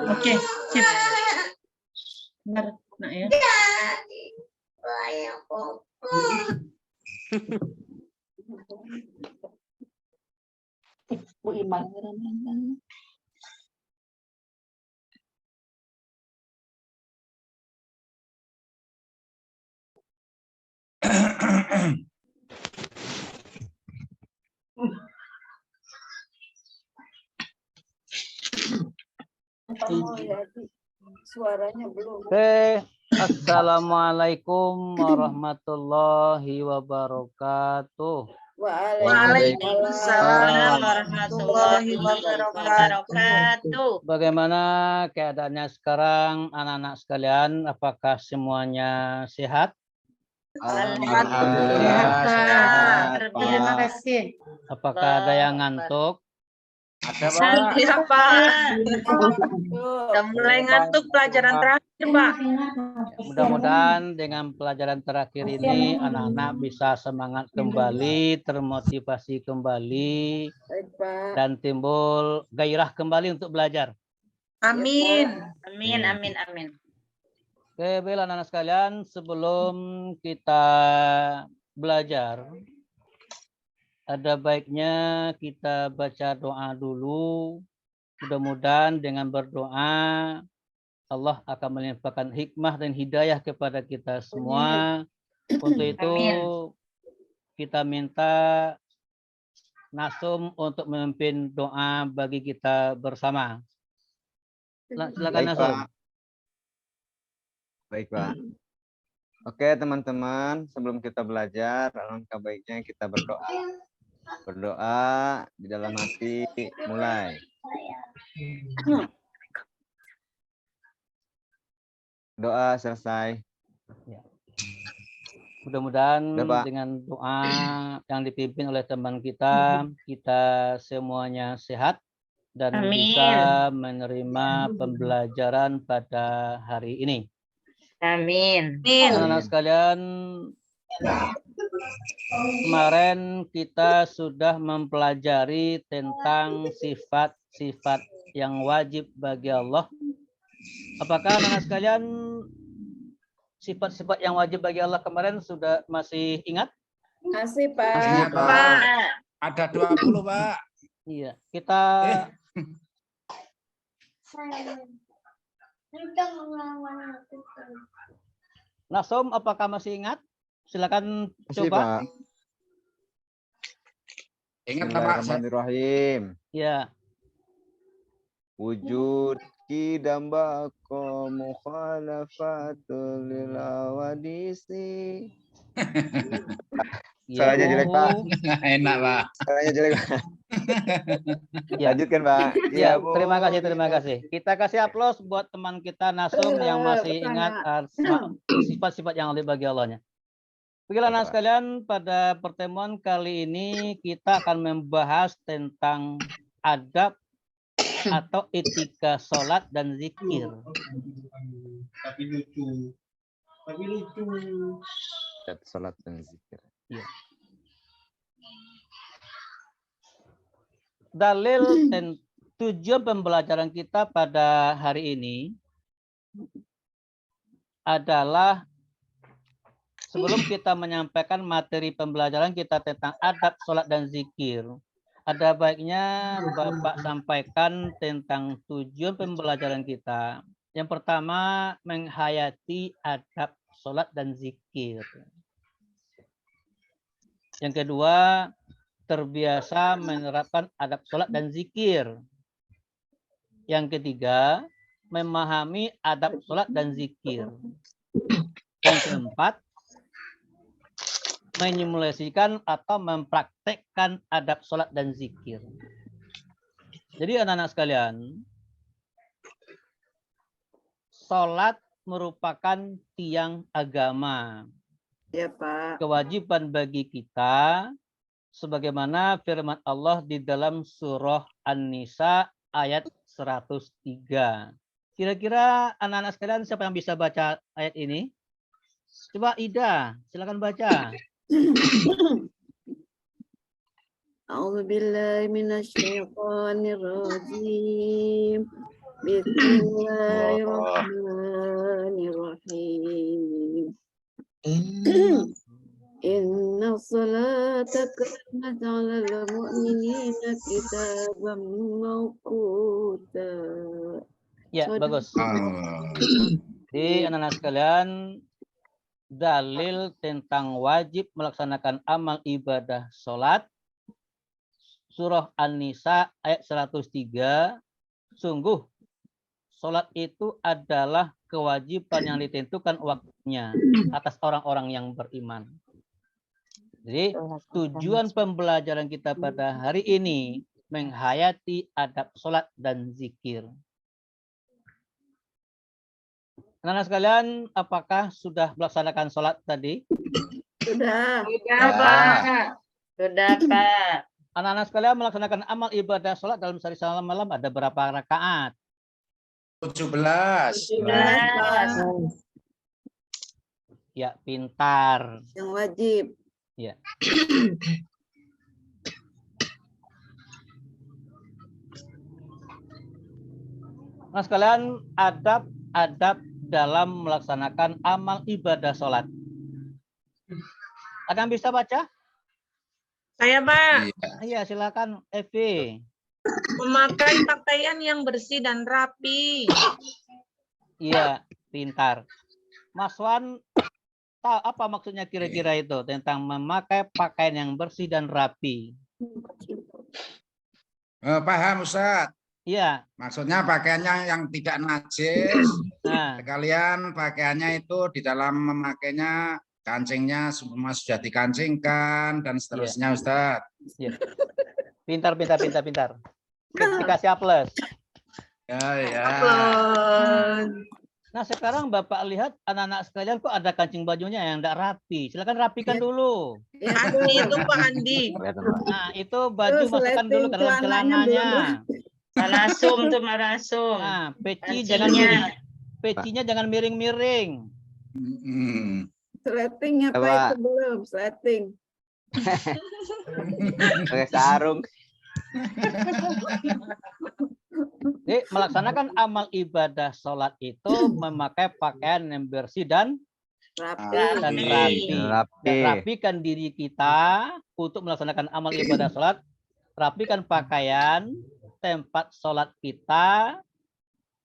Oke, sip. Benar, nak ya. Bu Iman. Suaranya belum. Oke, assalamualaikum warahmatullahi wabarakatuh. Waalaikumsalam warahmatullahi wabarakatuh. Bagaimana keadaannya sekarang, anak-anak sekalian? Apakah semuanya sehat? Alhamdulillah. Sehat, Terima kasih. Apakah ada yang ngantuk? Ada Pak. Iya Pak. Udah mulai ngantuk pelajaran terakhir Pak. Mudah-mudahan dengan pelajaran terakhir ini anak-anak bisa semangat kembali, termotivasi kembali, dan timbul gairah kembali untuk belajar. Amin. Amin, amin, amin. Oke, baiklah anak-anak sekalian, sebelum kita belajar, ada baiknya kita baca doa dulu. Mudah-mudahan dengan berdoa, Allah akan melimpahkan hikmah dan hidayah kepada kita semua. Untuk itu, kita minta Nasum untuk memimpin doa bagi kita bersama. Silakan Nasum. Baik, Pak. Oke, teman-teman, sebelum kita belajar, alangkah baiknya kita berdoa. Berdoa di dalam hati, mulai. Doa selesai. Mudah-mudahan Pak. dengan doa yang dipimpin oleh teman kita, kita semuanya sehat dan bisa menerima pembelajaran pada hari ini. Amin. Anak-anak sekalian, kemarin kita sudah mempelajari tentang sifat-sifat yang wajib bagi Allah. Apakah anak-anak sekalian sifat-sifat yang wajib bagi Allah kemarin sudah masih ingat? Masih Pak. Masih, Pak. Ada 20 Pak. Iya, kita Nasom, apakah masih ingat? Silakan Masih, coba. Pak. Ingat Pak. Bismillahirrahmanirrahim. Ya. Wujud kidambako mukhalafatul lil awadisi. Suaranya jelek, Pak. Enak Pak. Suaranya jelek, Pak. Ya. Lanjutkan, Pak. Ya, Bu. terima kasih. Kita kasih aplaus buat teman kita Nasum yang masih ingat sifat-sifat yang wajib bagi Allahnya. Baiklah anak sekalian, pada pertemuan kali ini kita akan membahas tentang adab atau etika sholat dan zikir. Tapi lucu. Salat dan zikir. Ya. Dalil dan tujuan pembelajaran kita pada hari ini adalah sebelum kita menyampaikan materi pembelajaran kita tentang adab sholat dan zikir. Ada baiknya Bapak sampaikan tentang tujuan pembelajaran kita. Yang pertama, menghayati adab sholat dan zikir. Yang kedua, terbiasa menerapkan adab sholat dan zikir. Yang ketiga, memahami adab sholat dan zikir. Yang keempat, menyimulasikan atau mempraktekkan adab sholat dan zikir. Jadi anak-anak sekalian, sholat merupakan tiang agama. Ya Pak. Kewajiban bagi kita, sebagaimana firman Allah di dalam surah An-Nisa ayat 103. Kira-kira anak-anak sekalian siapa yang bisa baca ayat ini? Coba Ida, silakan baca. أعوذ بالله من الشيطان الرجيم. بسم الله الرحمن الرحيم. إن الصلاة كانت على المؤمنين كتابا موقوتا. Ya, bagus. Jadi anak-anak sekalian, dalil tentang wajib melaksanakan amal ibadah sholat, surah An-Nisa ayat 103, sungguh sholat itu adalah kewajiban yang ditentukan waktunya atas orang-orang yang beriman. Jadi tujuan pembelajaran kita pada hari ini menghayati adab sholat dan zikir. Anak-anak sekalian, apakah sudah melaksanakan sholat tadi? Sudah. Sudah, Pak. Sudah, Pak. Anak-anak sekalian melaksanakan amal ibadah sholat dalam sehari semalam malam ada berapa rakaat? 17. Sudah. Ya, pintar. Yang wajib. Ya. Anak sekalian, adab dalam melaksanakan amal ibadah sholat. Ada yang bisa baca? Saya, Pak. Iya, silakan Evi. Memakai pakaian yang bersih dan rapi. Iya, pintar. Mas Wan, tahu apa maksudnya kira-kira itu tentang memakai pakaian yang bersih dan rapi? Paham, Ustaz. Iya. Maksudnya pakaiannya yang tidak najis. Nah, Sekalian pakaiannya itu di dalam memakainya, kancingnya semua sudah dikancingkan dan seterusnya, Ustaz. iya. Pintar. Dikasih A+. Ya. Nah, sekarang Bapak lihat anak-anak sekalian kok ada kancing bajunya yang tidak rapi. Silakan rapikan dulu. Andi itu Pak Andi. Nah, itu baju Terus masukkan dulu ke dalam celananya celananya. Malasum tuh malasum. Nah, peci Kancingnya. jangan miring. Pecinya jangan miring-miring. Sleting apa Coba. itu belum? Sleting. Pakai sarung. Jadi, melaksanakan amal ibadah sholat itu memakai pakaian yang bersih dan Rapi. rapi. Dan Rapi. rapikan diri kita untuk melaksanakan amal ibadah sholat. Rapikan pakaian, tempat sholat kita,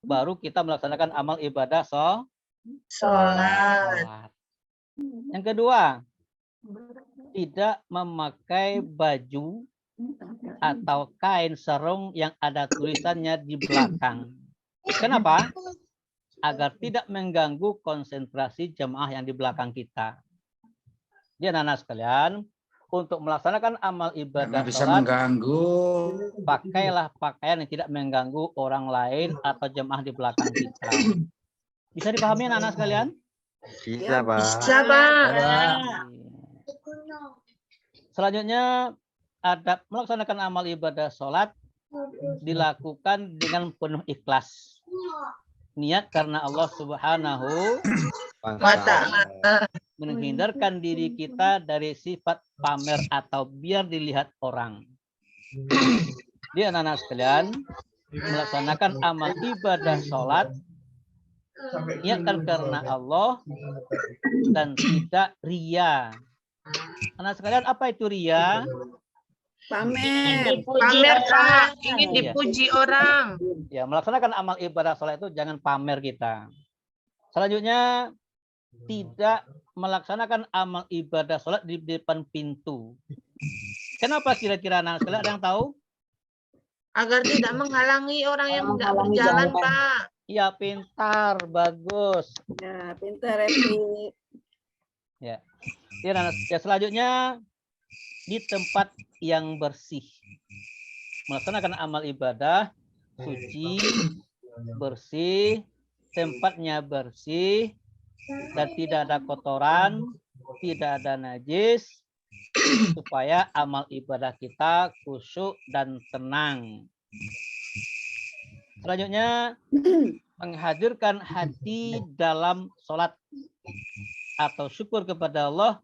baru kita melaksanakan amal ibadah Sholat. sholat. Yang kedua, tidak memakai baju atau kain sarung yang ada tulisannya di belakang. Kenapa? Agar tidak mengganggu konsentrasi jemaah yang di belakang kita. Jadi anak-anak sekalian, untuk melaksanakan amal ibadah Karena bisa sholat, mengganggu. pakailah pakaian yang tidak mengganggu orang lain atau jemaah di belakang kita. Bisa dipahami anak-anak sekalian? Bisa, Pak. Bisa, Pak. Selanjutnya, adab melaksanakan amal ibadah sholat dilakukan dengan penuh ikhlas. Niat karena Allah Subhanahu menghindarkan diri kita dari sifat pamer atau biar dilihat orang. Jadi anak-anak sekalian, melaksanakan amal ibadah sholat niatkan karena Allah dan tidak ria. Anak sekalian, apa itu ria? Pamer. Pamer, Pak. Ingin Iya. dipuji orang. Ya, melaksanakan amal ibadah sholat itu jangan pamer kita. Selanjutnya, tidak melaksanakan amal ibadah sholat di depan pintu. Kenapa kira-kira anak sekalian ada yang tahu? Agar tidak menghalangi orang yang tidak berjalan, Pak. Ya, pintar, bagus. Ya, pintar Evi. Ya, selanjutnya di tempat yang bersih. Melaksanakan amal ibadah, suci, bersih, tempatnya bersih, dan tidak ada kotoran, tidak ada najis, supaya amal ibadah kita khusyuk dan tenang. Selanjutnya, menghadirkan hati dalam sholat atau syukur kepada Allah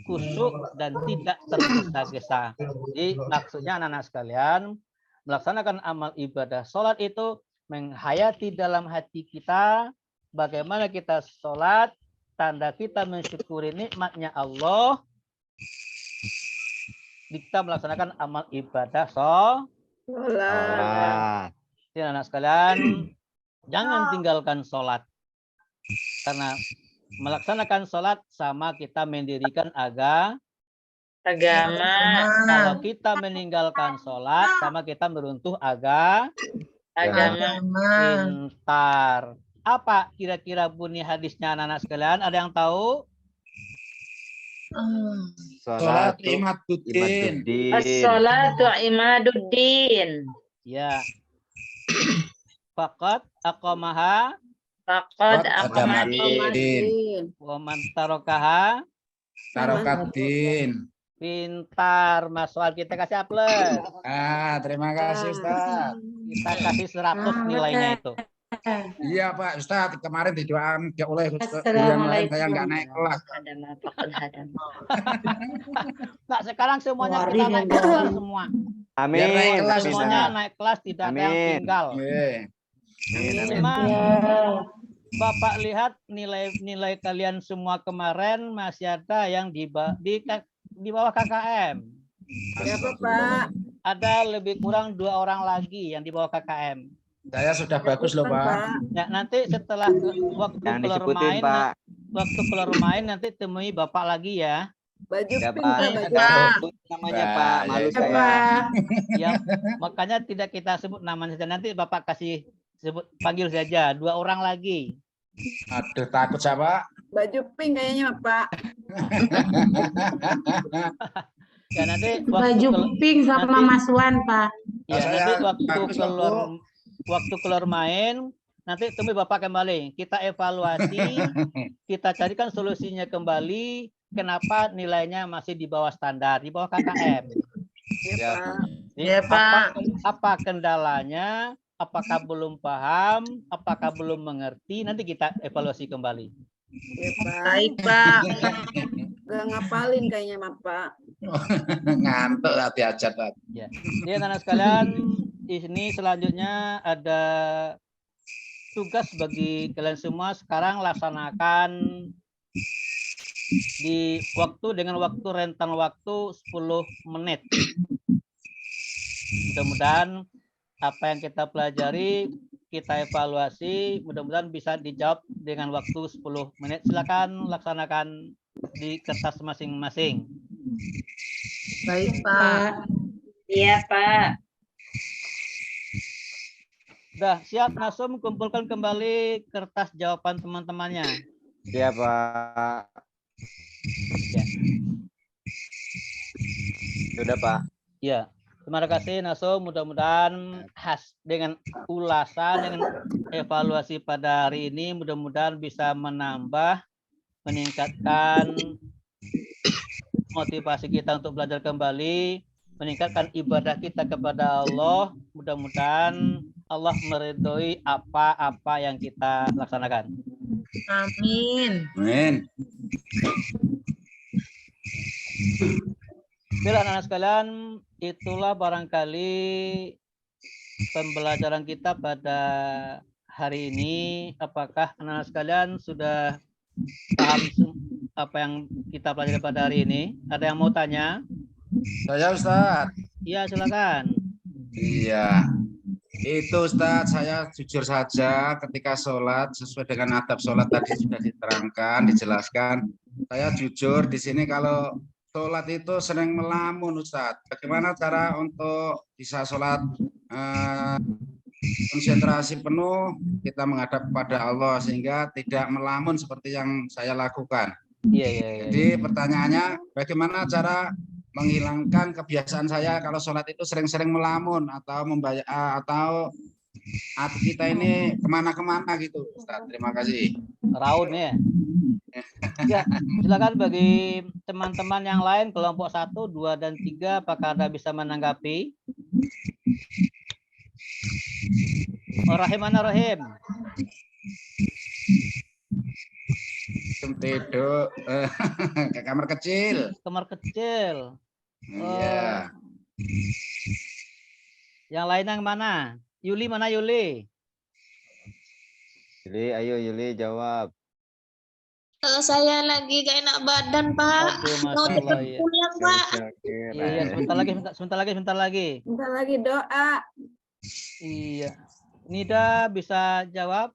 khusyuk dan tidak tergesa-gesa. Jadi maksudnya anak-anak sekalian, melaksanakan amal ibadah sholat itu menghayati dalam hati kita bagaimana kita sholat, tanda kita mensyukuri nikmatnya Allah. Kita melaksanakan amal ibadah Sholat. Sholat. Jadi anak sekalian, jangan tinggalkan sholat. Karena melaksanakan sholat sama kita mendirikan Agama. Kalau kita meninggalkan sholat, sama kita meruntuh agama. Pintar. Apa kira-kira bunyi hadisnya anak-anak sekalian? Ada yang tahu? Sholat imaduddin. As-salatu imaduddin. Ya. Faqad aqamaha Faqad aqamaddin. Komadin. wa man tarakaha. Tarokaddin. Pintar. Mas soal kita kasih A+. Terima kasih Ustaz. Kita kasih 100 nilainya itu. Iya Pak Ustaz, kemarin didoakan oleh yang lain saya nggak naik kelas. Nah, sekarang semuanya kita naik kelas semua. Amin. Biar naik kelas, Bisa. Semuanya naik kelas, tidak ada yang Amin. tinggal. Oke. Memang Bapak lihat nilai kalian semua kemarin masih ada yang di bawah KKM. Siapa Pak? Ada lebih kurang 2 orang lagi yang di bawah KKM. Saya sudah bagus loh Pak. Ya, nanti setelah waktu Jangan keluar disebutin, main, Pak. waktu keluar main nanti temui Bapak lagi ya. Baju Ya, pink Pak. Pak, baju Pak. pink. Namanya Pak, malu Ya, saya. Ya, makanya tidak kita sebut namanya saja. Nanti Bapak kasih panggil saja 2 orang lagi. Aduh takut saya Pak. Baju pink kayaknya Pak. Ya nanti Baju pink sama nanti- Mas Wan, Pak. ya Saya nanti waktu bagus, keluar main nanti temui Bapak kembali. Kita evaluasi, kita carikan solusinya kembali. Kenapa nilainya masih di bawah standar, di bawah KKM? Ya, Pak. Jadi, Ya, Pak. Apa kendalanya? Apakah belum paham? Apakah belum mengerti? Nanti kita evaluasi kembali. Ya, Pak. Baik, Pak. Gak ngapalin kayaknya Pak. Ngantuk hati aja Pak. Jadi anak-anak sekalian, di sini selanjutnya ada tugas bagi kalian semua. Sekarang laksanakan di dengan waktu rentang waktu 10 menit. Mudah-mudahan apa yang kita pelajari, kita evaluasi, mudah-mudahan bisa dijawab dengan waktu 10 menit. Silakan laksanakan di kertas masing-masing. Baik, Pak. Iya, Pak. Sudah siap, Nasum kumpulkan kembali kertas jawaban teman-temannya. Iya Pak. Ya. Sudah Pak. Ya, terima kasih Nasum. Mudah-mudahan dengan ulasan, dengan evaluasi pada hari ini, mudah-mudahan bisa meningkatkan motivasi kita untuk belajar kembali, meningkatkan ibadah kita kepada Allah. Mudah-mudahan Allah meridhoi apa-apa yang kita laksanakan. Amin. Amin. Bila anak-anak sekalian, itulah barangkali pembelajaran kita pada hari ini. Apakah anak-anak sekalian sudah paham apa yang kita pelajari pada hari ini? Ada yang mau tanya? Saya Ustaz. Iya, silakan. Iya. Itu Ustaz, saya jujur saja ketika sholat sesuai dengan adab sholat tadi sudah diterangkan, dijelaskan. Saya jujur di sini kalau sholat itu sering melamun Ustaz. Bagaimana cara untuk bisa sholat konsentrasi penuh, kita menghadap kepada Allah sehingga tidak melamun seperti yang saya lakukan. Iya. Jadi pertanyaannya, bagaimana cara menghilangkan kebiasaan saya kalau sholat itu sering-sering melamun atau atau hati kita ini kemana-kemana gitu, Ustaz. Terima kasih. Raun ya. Ya, silakan bagi teman-teman yang lain kelompok 1, 2, dan 3, apakah Anda bisa menanggapi? Rahim. tidur ke kamar kecil. Kamar kecil. Iya. Yang lain yang mana? Yuli mana Yuli? Yuli, ayo Yuli jawab. Saya lagi gak enak badan, Pak. Aduh, Mau Masya Allah, cepet ya. pulang, Pak. Iya, sebentar lagi, sebentar lagi. Bentar lagi doa. Iya. Nida bisa jawab?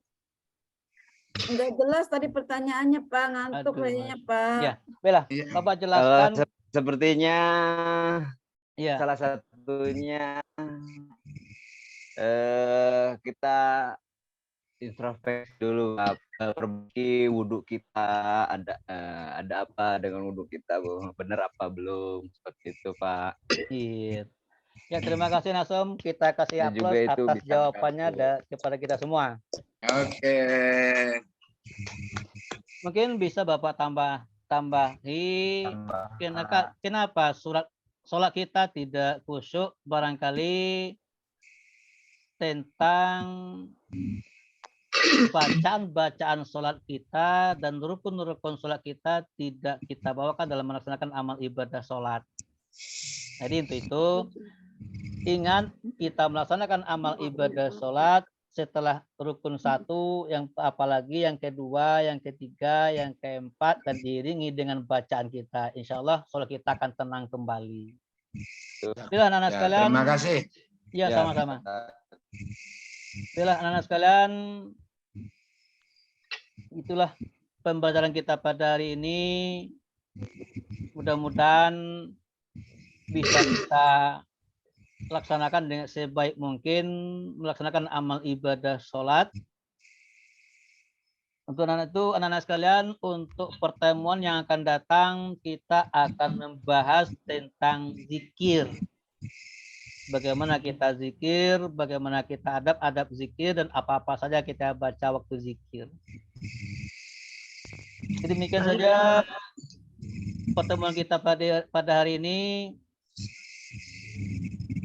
Enggak jelas tadi pertanyaannya, Pak. Ngantuk Aduh, kayaknya, Pak. Ya, Bella, Iya. Bapak Kalau jelaskan. sepertinya Iya. salah satunya kita introspeksi dulu, perbaiki wudhu kita, ada apa dengan wudhu kita, Bu? Benar apa belum? Seperti itu, Pak. Iya. Ya, terima kasih Nasum. Kita kasih Dan juga upload itu atas bisa jawabannya mengganggu. kepada kita semua. Oke. Mungkin bisa Bapak tambahi kenapa sholat kita tidak khusyuk, barangkali tentang bacaan sholat kita dan rukun-rukun sholat kita tidak kita bawakan dalam melaksanakan amal ibadah sholat. Jadi untuk itu ingat kita melaksanakan amal ibadah sholat setelah rukun 1, yang apalagi yang kedua, yang ketiga, yang keempat, dan diiringi dengan bacaan kita. Insya Allah sholat kita akan tenang kembali. Bila anak-anak Ya, sekalian. terima kasih. Ya, sama-sama. Bila anak-anak sekalian, itulah pembelajaran kita pada hari ini. Mudah-mudahan bisa kita laksanakan dengan sebaik mungkin, melaksanakan amal ibadah sholat. Untuk anak-anak sekalian, untuk pertemuan yang akan datang, kita akan membahas tentang zikir. Bagaimana kita zikir, bagaimana kita adab zikir, dan apa-apa saja kita baca waktu zikir. Jadi demikian saja pertemuan kita pada hari ini.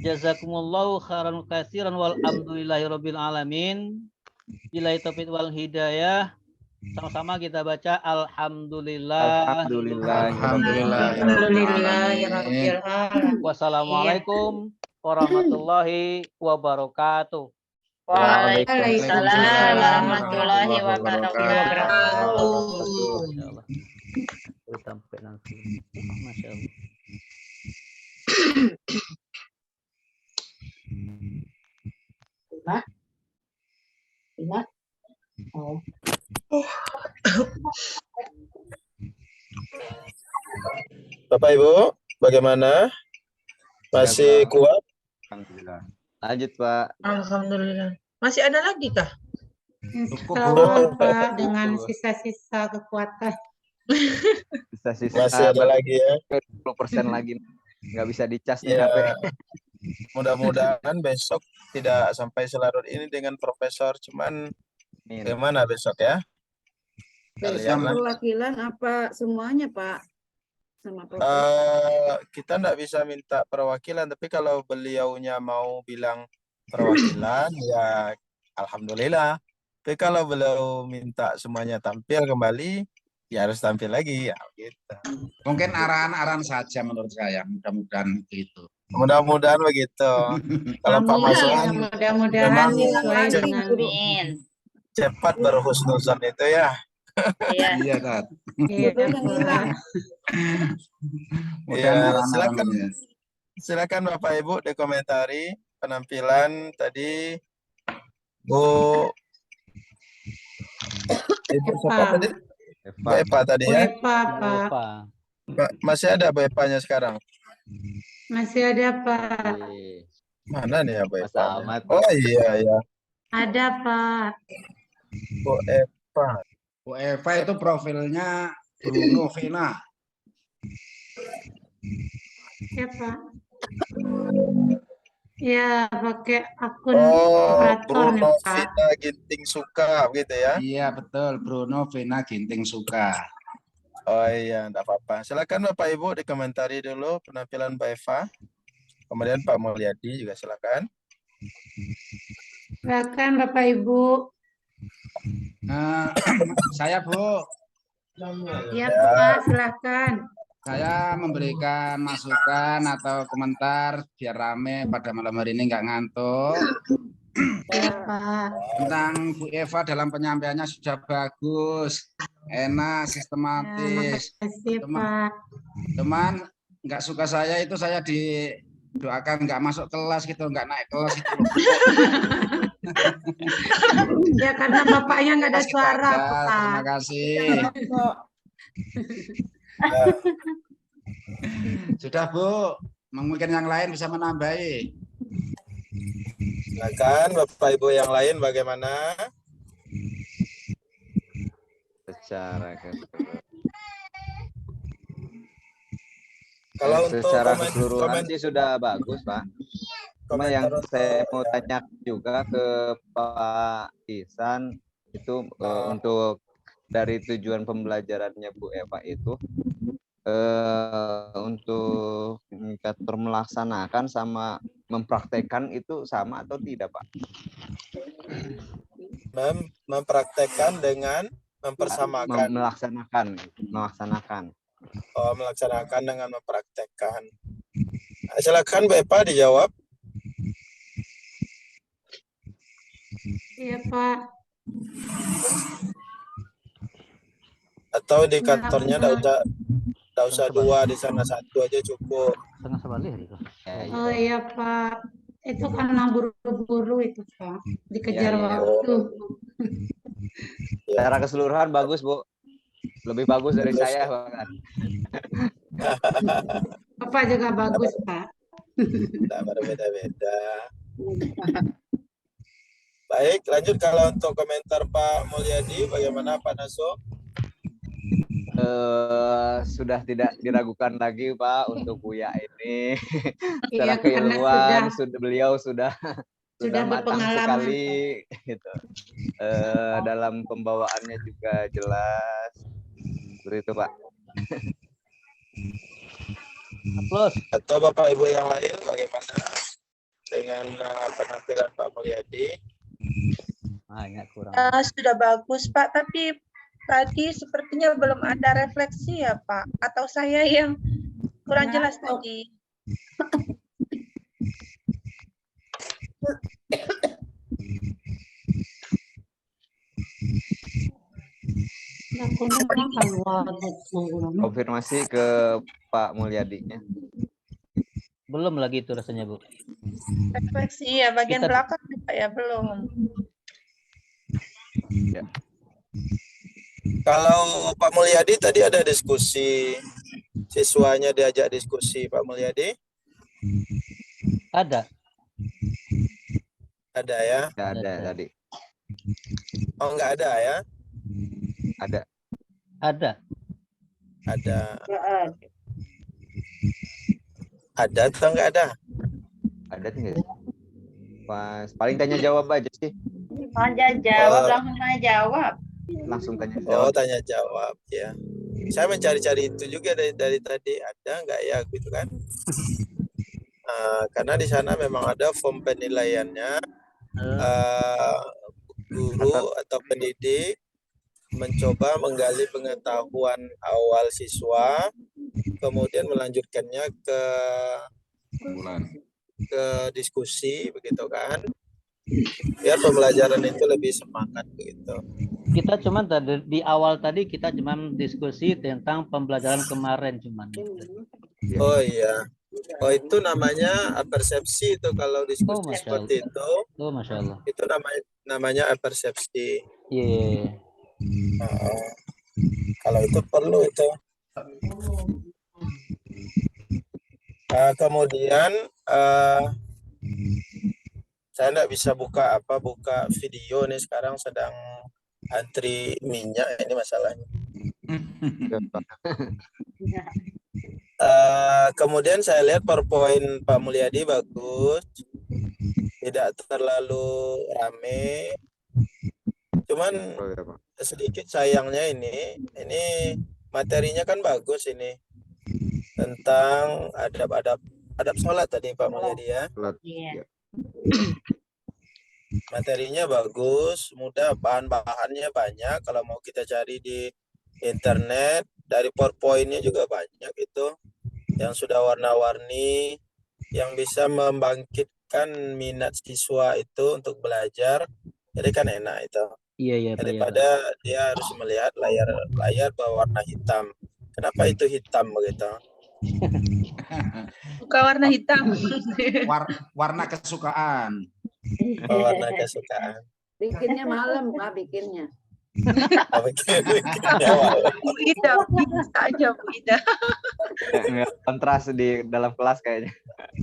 Jazakumullahu khairan katsiran walhamdulillahirabbil alamin. Billahi taufiq wal hidayah. Sama-sama kita baca alhamdulillah. Wassalamualaikum warahmatullahi wabarakatuh. Waalaikumsalam warahmatullahi wabarakatuh. Insyaallah. Sampai nanti. Masya Allah. Bapak Ibu, bagaimana? Masih kuat? Alhamdulillah. Lanjut, Pak. Alhamdulillah. Masih ada lagi kah? Sama Pak, dengan sisa-sisa kekuatan. Sisa-sisa Masih ada lagi ya. 20% lagi. Nggak bisa dicas nih Ya. HP. Mudah-mudahan besok tidak sampai selarut ini dengan Profesor. Cuman bagaimana besok ya? Besok perwakilan apa semuanya, Pak? Sama Prof. Kita tidak bisa minta perwakilan, tapi kalau beliaunya mau bilang perwakilan, ya alhamdulillah. Tapi kalau beliau minta semuanya tampil kembali, ya harus tampil lagi ya gitu. Mungkin arahan-arahan saja menurut saya, mudah-mudahan itu. Mudah-mudahan begitu. Kalau Pak Maswan Mudah-mudahan memang sesuai dengan cepat berhusnuzon itu ya. Iya. Iya, Tat. Iya, Pak. Ya, silakan Bapak Ibu dikomentari penampilan tadi Bu Ibu siapa tadi? Bu Epa tadi ya. Epa, Pak. Masih ada Bu Epanya sekarang? Masih ada, Pak. Mana nih ya Bu Mas Epa? Ahmad. Oh iya ya. Ada, Pak. Bu Epa. Bu Eva itu profilnya Bruno Vina. Ya, Pak. Ya, pakai akun Oh, operator nih, Bruno Pak. Vina Ginting Suka gitu ya. Iya, betul. Bruno Vina Ginting Suka. Oh iya, enggak apa-apa. Silakan Bapak Ibu dikomentari dulu penampilan Mbak Eva. Kemudian Pak Mulyadi juga silakan. Silakan Bapak Ibu. Saya Bu, Iya Pak, silakan. Saya memberikan masukan atau komentar biar rame pada malam hari ini nggak ngantuk. Iya Pak. Tentang Bu Eva dalam penyampaiannya sudah bagus, enak, Ya, sistematis. makasih Pak. Cuman nggak suka saya itu saya didoakan nggak masuk kelas gitu, nggak naik kelas itu. Ya karena bapaknya nggak ada Gitu suara aja, Pak. terima kasih. Sudah Bu, mungkin yang lain bisa menambahi. Silakan Bapak Ibu yang lain bagaimana? Secara Kalau untuk secara komen- keseluruhan komen- sih sudah bagus, Pak. Cuma yang komentar saya untuk- mau tanya juga ke Pak Ihsan itu untuk dari tujuan pembelajarannya Bu Eva itu untuk indikator melaksanakan sama mempraktekkan itu sama atau tidak, Pak? mempraktekkan dengan mempersamakan. Melaksanakan. Oh, melaksanakan dengan mempraktekkan. Nah, silakan Mbak Eva dijawab. Iya Pak. Atau indikatornya tidak usah dua, di sana satu aja cukup. Setengah sebalik itu. Oh iya Pak. Itu karena buru-buru itu Pak. Dikejar Iya, iya. waktu. Secara keseluruhan bagus, Bu. Lebih bagus dari saya bahkan. Bapak juga bagus Pak. Tidak berbeda-beda. Baik, lanjut kalau untuk komentar Pak Mulyadi, bagaimana Pak Naso? Sudah tidak diragukan lagi, Pak, untuk Buya ini. Iya Secara karena keilmuan beliau sudah matang berpengalaman. sekali gitu. Dalam pembawaannya juga jelas. Seperti itu, Pak. Plus. Atau Bapak Ibu yang lain bagaimana dengan penampilan Pak Mulyadi? Banyak kurang. Sudah bagus Pak, tapi tadi sepertinya belum ada refleksi ya Pak, atau saya yang kurang jelas tadi. Konfirmasi ke Pak Mulyadi-nya. Belum lagi itu rasanya, Bu. Refleksi ya bagian Kita- belakang Pak ya belum. Ya. Kalau Pak Mulyadi tadi ada diskusi, siswanya diajak diskusi Pak Mulyadi? Ada. Ada ya? Nggak ada Ada. tadi. Oh nggak ada ya? Ada. Ada. Ada. Ada atau nggak ada? Ada tinggal. Pas paling tanya jawab aja sih. Langsung tanya Oh jawab. tanya jawab ya. Saya mencari-cari itu juga dari tadi, ada nggak ya gitu kan? Karena di sana memang ada form penilaiannya. Guru atau pendidik mencoba menggali pengetahuan awal siswa, kemudian melanjutkannya ke diskusi, begitu kan? Biar pembelajaran itu lebih semangat begitu. Kita cuman tadi di awal tadi kita cuman diskusi tentang pembelajaran kemarin cuman. Oh iya. Oh itu namanya persepsi itu kalau diskusi Masya seperti itu. Oh, Masya Allah. Itu namanya persepsi. Iya. Kalau itu perlu itu. Kemudian saya nggak bisa buka video nih, sekarang sedang antri minyak, ini masalahnya. Kemudian saya lihat PowerPoint Pak Mulyadi bagus, tidak terlalu rame. Cuman sedikit sayangnya ini materinya kan bagus ini tentang adab sholat tadi Pak Mulyadi ya. Materinya bagus, mudah, bahan-bahannya banyak. Kalau mau kita cari di internet, dari PowerPoint-nya juga banyak itu yang sudah warna-warni, yang bisa membangkitkan minat siswa itu untuk belajar. Jadi kan enak itu. Iya, iya, Pak. Iya, Pak. Daripada dia harus melihat layar berwarna hitam. Kenapa itu hitam begitu? Buka warna hitam. Warna kesukaan. Warna kesukaan. Bikinnya malam, Pak, bikinnya. Bikinnya malam. Bu Ida, bisa aja Bu Ida. Nggak kontras di dalam kelas kayaknya.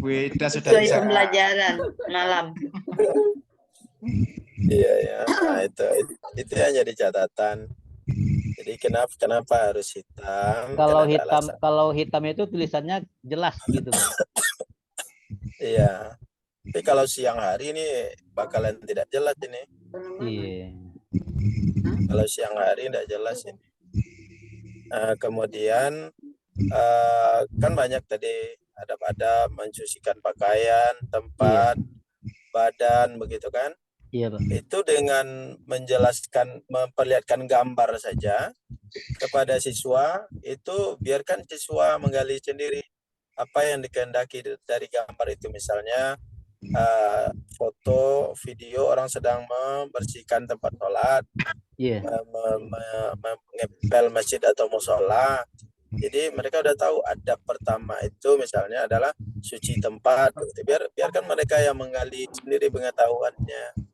Wida sudah Sesuai bisa. pembelajaran malam. Iya ya, nah, itu yang jadi catatan. Jadi kenapa harus hitam? Kalau Kan ada hitam, alasan. kalau hitam itu tulisannya jelas gitu, Pak. Iya. Tapi kalau siang hari ini bakalan tidak jelas ini. Iya. Kalau siang hari tidak jelas ini. Kemudian kan banyak tadi ada mencucikan pakaian, tempat, badan, begitu kan? Iya, Pak. Itu dengan menjelaskan, memperlihatkan gambar saja kepada siswa, itu biarkan siswa menggali sendiri apa yang dikehendaki dari gambar itu. Misalnya foto, video orang sedang membersihkan tempat sholat, Iya. mengepel masjid atau musola. Jadi mereka udah tahu adab pertama itu misalnya adalah suci tempat. Biarkan mereka yang menggali sendiri pengetahuannya.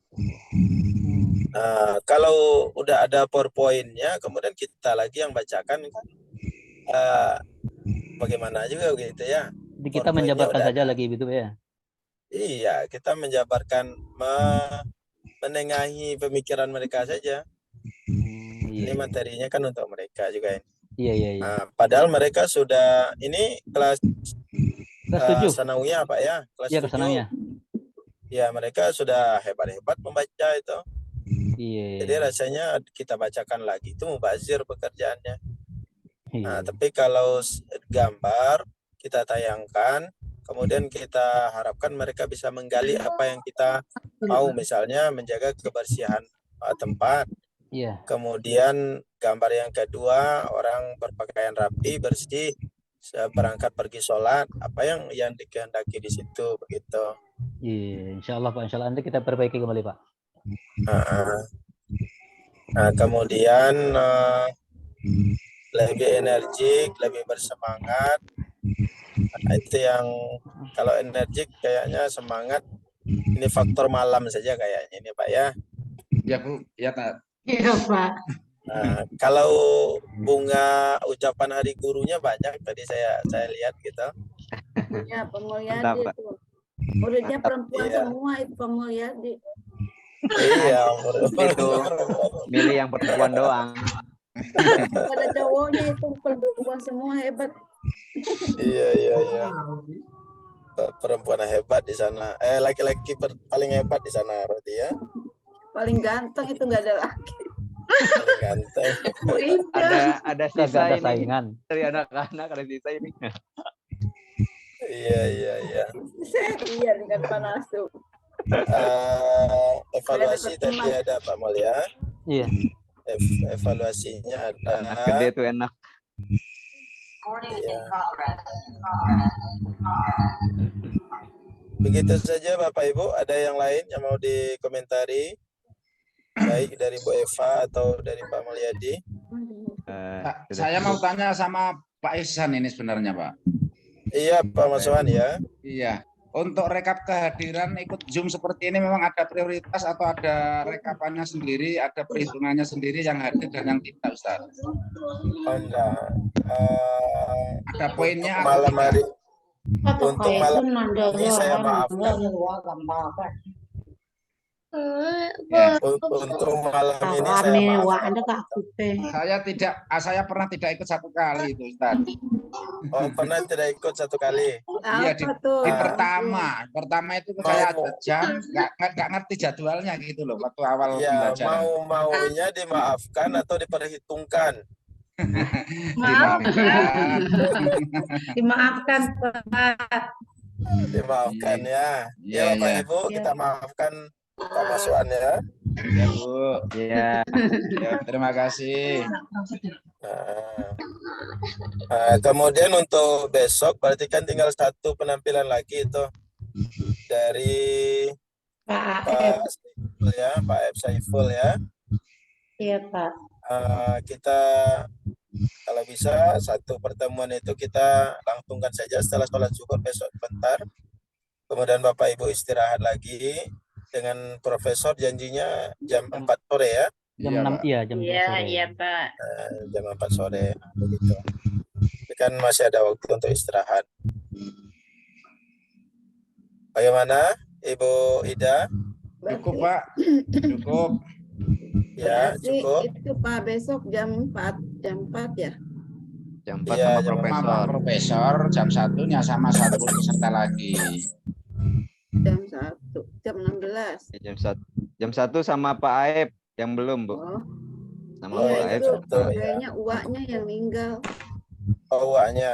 Kalau udah ada PowerPoint-nya, kemudian kita lagi yang bacakan, bagaimana juga begitu ya. Jadi kita menjabarkan saja lagi gitu ya. Iya, kita menjabarkan, menengahi pemikiran mereka saja. Ini materinya kan untuk mereka juga ini. Iya, iya, iya. Padahal mereka sudah, ini kelas 7. sanawiyah Pak ya, kelas Iya, 7. sanawiyah. Ya, mereka sudah hebat-hebat membaca itu. Iya. Jadi rasanya kita bacakan lagi, itu mubazir pekerjaannya. Iya. Tapi kalau gambar kita tayangkan, kemudian kita harapkan mereka bisa menggali apa yang kita mau, misalnya menjaga kebersihan tempat. Iya. Kemudian gambar yang kedua, orang berpakaian rapi, bersih, berangkat pergi sholat, apa yang dikehendaki di situ, begitu. Iya, insya Allah Pak, insya Allah nanti kita perbaiki kembali Pak. Nah, kemudian lebih energik, lebih bersemangat. Nah, itu yang kalau energik kayaknya semangat, ini faktor malam saja kayaknya ini Pak ya. Ya Bu, ya Pak. Iya Pak. Nah, kalau bunga ucapan hari gurunya banyak tadi saya lihat gitu. Ya, Pemulyadi itu. Muridnya perempuan semua itu Pemulyadi. Iya, itu milih yang perempuan doang. Ada cowoknya itu perempuan semua hebat. Iya. Perempuan hebat di sana. Laki-laki paling hebat di sana berarti ya. Paling ganteng itu nggak ada laki. Paling ganteng. ada sisa Ada ini saingan. dari anak-anak, ada sisa ini. Iya. Iya dengan panas tuh. Evaluasi tadi ada Pak Mulia. Iya. Evaluasinya ada. Anak gede tuh enak. Ya. Begitu saja Bapak Ibu, ada yang lain yang mau dikomentari? Baik dari Bu Eva atau dari Pak Mulyadi. Saya mau tanya sama Pak Ihsan ini sebenarnya Pak. Iya Pak Maswan ya. Iya. Untuk rekap kehadiran ikut Zoom seperti ini memang ada prioritas atau ada rekapannya sendiri, ada perhitungannya sendiri yang hadir dan yang tidak Ustaz? Enggak. Ada poinnya. Malam hari. Untuk malam ini saya maafkan. Untuk malam ini saya maafkan. Saya pernah tidak ikut satu kali itu Ustaz. Oh, pernah tidak ikut satu kali? Iya di pertama itu saya ada jam nggak ngerti jadwalnya gitu loh waktu awal pembelajaran. Maunya dimaafkan atau diperhitungkan? Dimaafkan Pak. Dimaafkan ya. Ya Bapak Ibu kita maafkan Pak Maswan ya. Ya Bu. Ya. Ya, terima kasih. Kemudian untuk besok berarti kan tinggal satu penampilan lagi itu dari Pak Pak Aep. Saiful ya, Pak Aep Saiful ya. Iya, Pak. Kita kalau bisa satu pertemuan itu kita langsungkan saja setelah sholat zuhur besok bentar. Kemudian Bapak Ibu istirahat lagi dengan Profesor janjinya jam 4 sore ya. Jam Iya, 6 Pak. iya, jam 2 Iya, sore. iya Pak. Jam 4 sore begitu. Tapi kan masih ada waktu untuk istirahat. Bagaimana Ibu Ida? Cukup Pak. Cukup. Ya, Berarti cukup. itu Pak besok jam 4 ya. Jam 4 Iya, sama jam Sama Profesor. Pak Profesor, jam 1-nya sama 1 peserta lagi. Jam 1, jam 16. Jam 1 sama Pak Aep yang belum, Bu. Oh, Sama Oh, Pak iya Aep. itu betul, ya. kayaknya uaknya yang meninggal. Awaknya.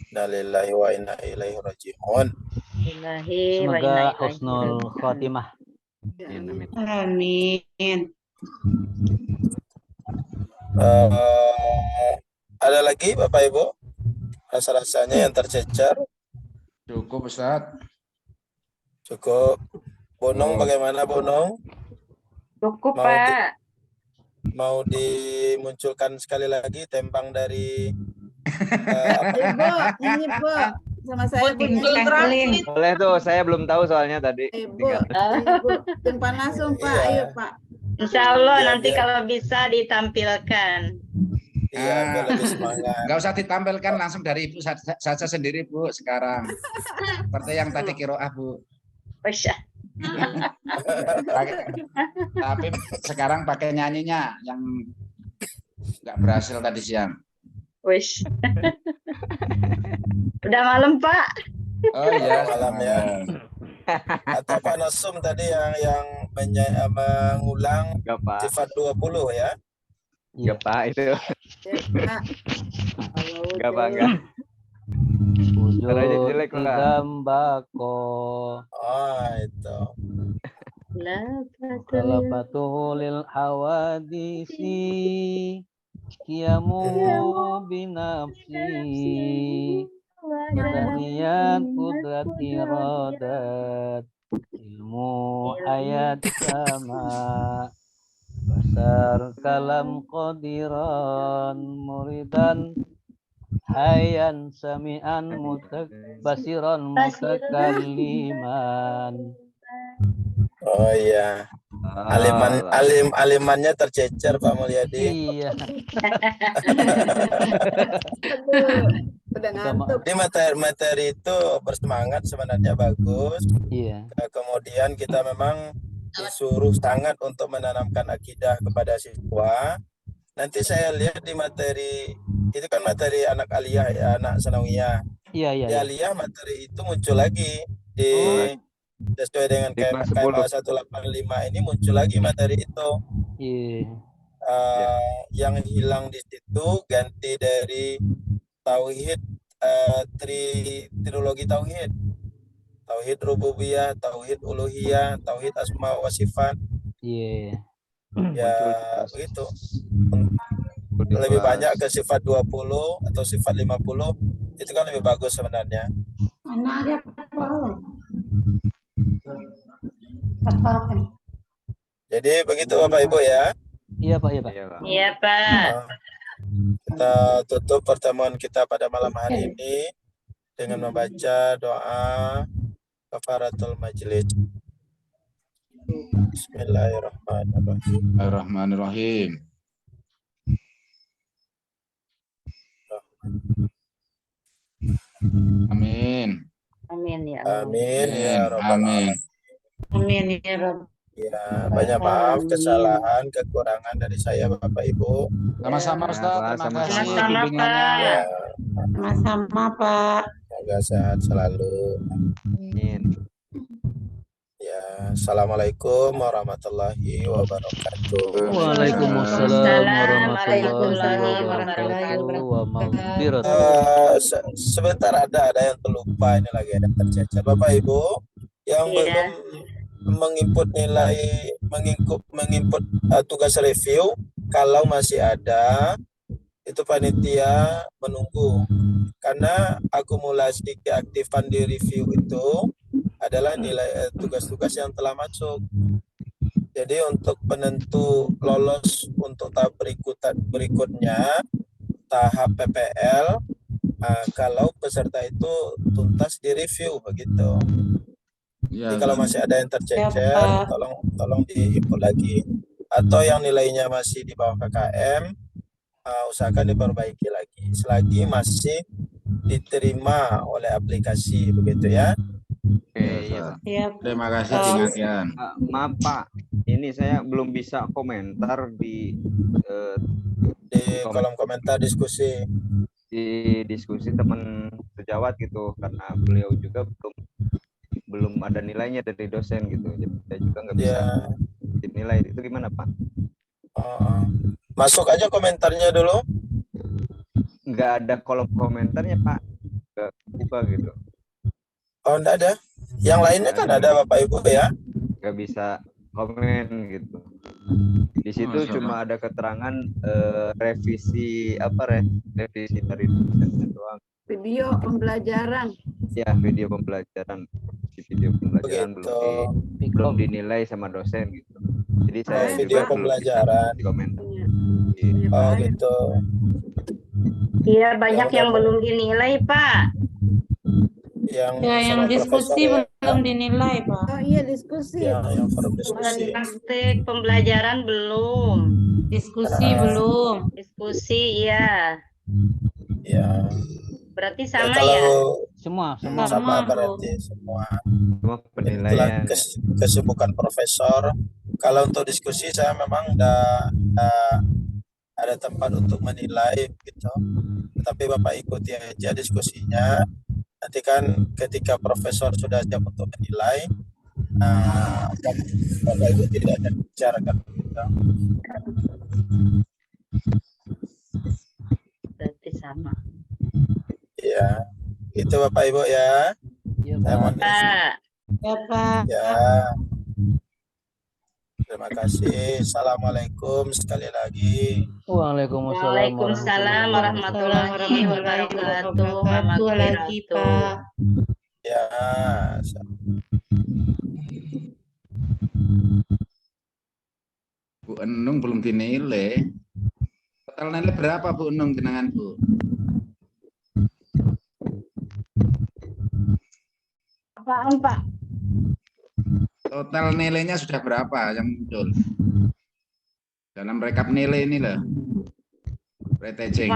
Innalillahi wa inna ilaihi raji'un. Billahi wa inna Semoga ilaihi husnul raji'un. khotimah. Ya, Amin, amin. Amin. Ada lagi Bapak Ibu rasa-rasanya yang tercecer? Cukup Ustaz. Cukup. Bonong Oh. bagaimana Bonong? Cukup Mau di- Pak. Mau dimunculkan sekali lagi tembang dari Ibu, nyanyi Bu. Sama saya Bu. Google nyanyi. Translate. Boleh tuh, saya belum tahu soalnya tadi. Bu, Ibu. Jumpa langsung Pak, Iya. ayo Pak. Insya Allah Biar- nanti biar- kalau bisa ditampilkan. Iya, biar lebih semangat. Nggak usah ditampilkan, langsung dari Ibu saja sendiri Bu sekarang. Seperti yang tadi kiroah Bu. Masya. Tapi sekarang pakai nyanyinya yang nggak berhasil tadi siang. Wish. Udah malam Pak. Oh iya, Malam ya. Atau Pak Nasum tadi yang mengulang Enggak, Pak. sifat 20 ya. Enggak, Pak, itu. Ya, Pak. Kalau Enggak, Pak, udah- enggak. Caranya Wujud jelek, Pak. gambako. Oh, itu. Kalau patulil hawadisi kiamu binafsi Badaniyat kudrat iradat ilmu ayat sama Basar kalam qadiran muridan hayan sami'an basiran mutakalliman. Oh iya. Alimannya tercecer Pak Mulyadi. Iya. Aduh, udah ngantuk. Ini materi itu bersemangat sebenarnya bagus. Iya. Kemudian kita memang disuruh sangat untuk menanamkan akidah kepada siswa. Nanti saya lihat di materi, itu kan materi anak aliyah ya, anak sanawiyah. Iya, iya. Di Iya. aliyah materi itu muncul lagi di sesuai dengan Di kelas KMA 10. 185 ini muncul lagi materi itu. Iya. Yang hilang di situ ganti dari tauhid trilogi tauhid. Tauhid rububiyah, tauhid uluhiyah, tauhid asma wa sifat. Iya. Ya begitu. Lebih banyak ke sifat 20 atau sifat 50 itu kan lebih bagus sebenarnya. Mana ada apa? Apa? Jadi begitu Bapak Ibu ya. Iya, Pak, iya, Pak. Iya, Pak. Iya Pak. Kita tutup pertemuan kita pada malam hari ini dengan membaca doa kafaratul majlis. Bismillahirrahmanirrahim. Bismillahirrahmanirrahim. Amin. Amin ya Allah. Amin ya rabbal Amin. alamin. Amin ya Rabb. Ya, banyak maaf kesalahan, kekurangan dari saya Bapak Ibu. Sama-sama Ustaz, terima Sama-sama. kasih Sama-sama, bimbingannya. Pak. Ya, Sama-sama Pak. semoga sehat selalu. Amin. Ya, assalamualaikum warahmatullahi wabarakatuh. Waalaikumsalam warahmatullahi Waalaikumsalam wabarakatuh. Wa maghfiratuh. Sebentar ada yang terlupa, ini lagi ada yang tercecer. Bapak Ibu yang Iya. belum menginput tugas review. Kalau masih ada, itu panitia menunggu. Karena akumulasi keaktifan di review itu adalah nilai tugas-tugas yang telah masuk. Jadi untuk penentu lolos untuk tahap berikutnya, tahap PPL, kalau peserta itu tuntas di review begitu. Ya, Jadi kalau masih ada yang tercecer, tolong diinput lagi. Atau yang nilainya masih di bawah KKM, usahakan diperbaiki lagi. Selagi masih diterima oleh aplikasi begitu ya. Oke, iya, Pak. Terima kasih diingatkan. Maaf Pak, ini saya belum bisa komentar di kolom komentar diskusi teman sejawat gitu, karena beliau juga belum ada nilainya dari dosen gitu, jadi saya juga nggak bisa dinilai. Itu gimana Pak? Masuk aja komentarnya dulu. Nggak ada kolom komentarnya Pak, nggak buka gitu. Oh, enggak ada. Yang lainnya kan ada Bapak Ibu ya. Nggak bisa komen gitu. Di situ cuma ada keterangan revisi revisi dari dosen doang. Video pembelajaran. Ya, video pembelajaran. Video pembelajaran belum dinilai sama dosen gitu. Jadi saya video juga pembelajaran belum komentar. Oh gitu. Iya, banyak yang belum dinilai, Pak. Yang diskusi belum dinilai, Pak. Oh iya, diskusi. Yang forum diskusi. Praktek pembelajaran belum. Diskusi belum. Diskusi, iya. Ya. Berarti sama kalau ya? Sama berarti semua. Semua penilaian. Kesibukan profesor. Kalau untuk diskusi saya memang ada tempat untuk menilai gitu. Tapi Bapak ikuti aja diskusinya. Nanti kan ketika profesor sudah siap untuk menilai, Bapak Ibu tidak akan bicarakan gitu. Berarti sama. Ya, itu Bapak Ibu ya. Ya, Pak. Ya, Pak. Ya. Terima kasih. Assalamualaikum sekali lagi. Waalaikumsalam warahmatullahi wabarakatuh. Lagi, Pak. Ya. Bu Enung belum dinilai. Total nilai berapa Bu Enung jenengan Bu? Apaan Pak? Total nilainya sudah berapa yang muncul? Dalam rekap nilai ini loh. Pretecing.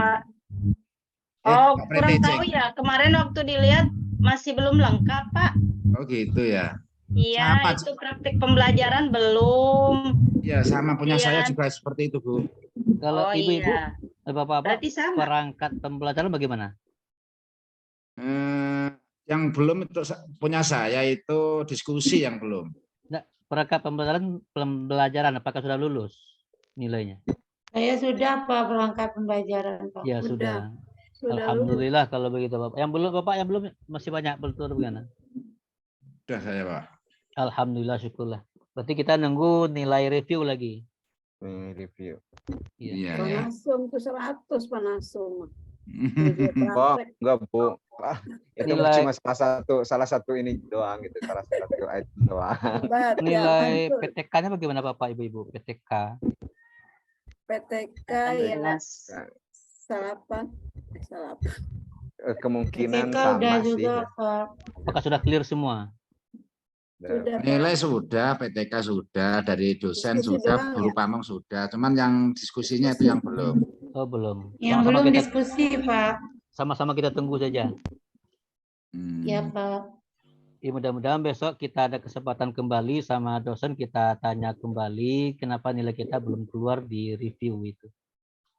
Oh, kurang tahu ya. Kemarin waktu dilihat masih belum lengkap, Pak. Oh gitu ya. Iya, Apa? itu praktik pembelajaran belum. Ya, sama punya Iya. saya juga seperti itu, Bu. Kalau Oh, ibu-ibu, iya. bapak-bapak, Berarti sama. perangkat pembelajaran bagaimana? Yang belum itu punya saya itu diskusi yang belum. Nah, perangkat pembelajaran apakah sudah lulus nilainya? Saya sudah, Pak, perangkat pembelajaran, Pak. Ya sudah. Alhamdulillah kalau begitu Bapak. Yang belum Bapak, yang belum masih banyak betul bagaimana? Sudah saya Pak. Alhamdulillah, syukurlah. Berarti kita nunggu nilai review lagi. Review. Iya. Panasum tuh 100 Panasum. Oh, enggak Bu. Itu Nilai- cuma salah satu ini doang gitu, salah satu item doang. Nilai PTK-nya bagaimana Bapak Ibu-ibu? PTK. PTK ya salapan. Kemungkinan PTK sama udah sih. juga, Pak. Apakah sudah clear semua? Nilai sudah, PTK sudah, dari dosen Diskusi sudah, doang guru ya? pamong sudah. Cuman yang diskusinya itu yang belum. Oh, belum. Yang belum diskusi, Pak. Sama-sama kita tunggu saja. Ya, Pak. Ya, mudah-mudahan besok kita ada kesempatan kembali sama dosen, kita tanya kembali kenapa nilai kita belum keluar di review itu.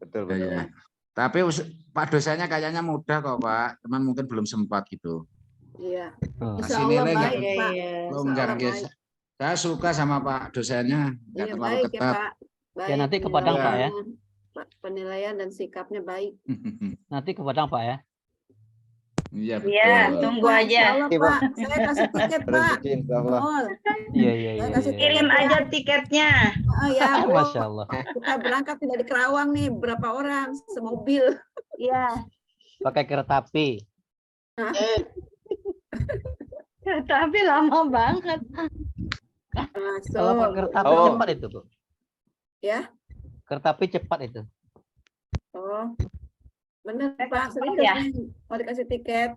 Betul. Ya. Tapi Pak dosennya kayaknya mudah kok Pak, cuman mungkin belum sempat gitu. Iya. Kasih Insya Allah nilai nggak? baik, Pak. Longgar Insya Allah guys. baik. Saya suka sama Pak dosennya, nggak Iya, terlalu baik ya ketat. Pak. Baik, Ya, nanti ke Padang, Pak, ya. penilaian dan sikapnya baik. Nanti ke Padang Pak ya. Iya, Iya, betul. tunggu Pak, aja. insya Allah, Pak. Saya kasih tiket, Pak. Rezeki insya Allah. Oh, Iya, iya, saya iya. kasih iya. Kirim tiket ya. aja tiketnya. Oh, ya, Bu. Masya Allah. Kita berangkat tidak di Kerawang nih. Berapa orang? Semobil. Iya. Pakai kereta api. Tapi lama banget. Kalau pakai Masuk. kereta api Oh. cepat itu, Bu. Ya. Kereta api cepat itu. Oh. Benar, Cepat Pak. Serius ya? nih. Mau dikasih tiket.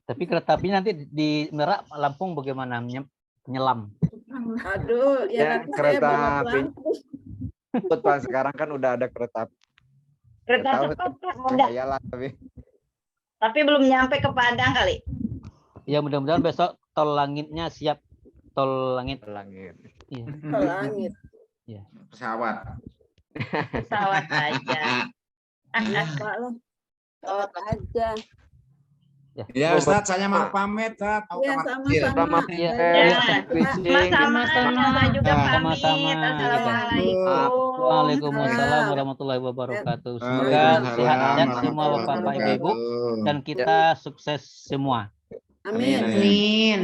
Tapi kereta api nanti di Merak, Lampung bagaimana? Menyelam. Aduh, ya Ya, nanti saya kereta bawa api. pulang. Pak, sekarang kan udah ada kereta api. Kereta Nggak tahu, cepat, Pak. Udah. Iyalah, tapi Tapi belum nyampe ke Padang kali. Ya mudah-mudahan besok tol langitnya siap. Tol langit. langit. Iya. Ke langit. Pesawat. Pesawat aja. Pak lah. Pesawat aja. Ya Ustadz, saya mau pamit, Ustadz. Mau Iya, kamar sama-sama. kecil. Selamat Saya Ya. juga. Sama-sama. Saya juga pamit. Sama-sama. Assalamualaikum. Waalaikumsalam warahmatullahi wabarakatuh. Semoga Waalaikumsalam sehat-sehat semua warahmatullahi Bapak Ibu wabarakatuh. dan kita sukses semua. Amin. Amin.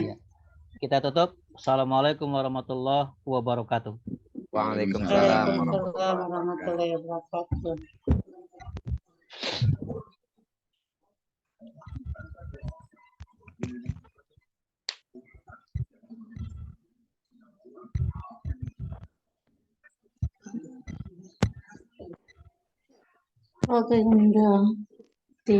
Kita tutup. Assalamualaikum warahmatullahi wabarakatuh. Waalaikumsalam Waalaikumsalam warahmatullahi wabarakatuh. Oke, udah. Di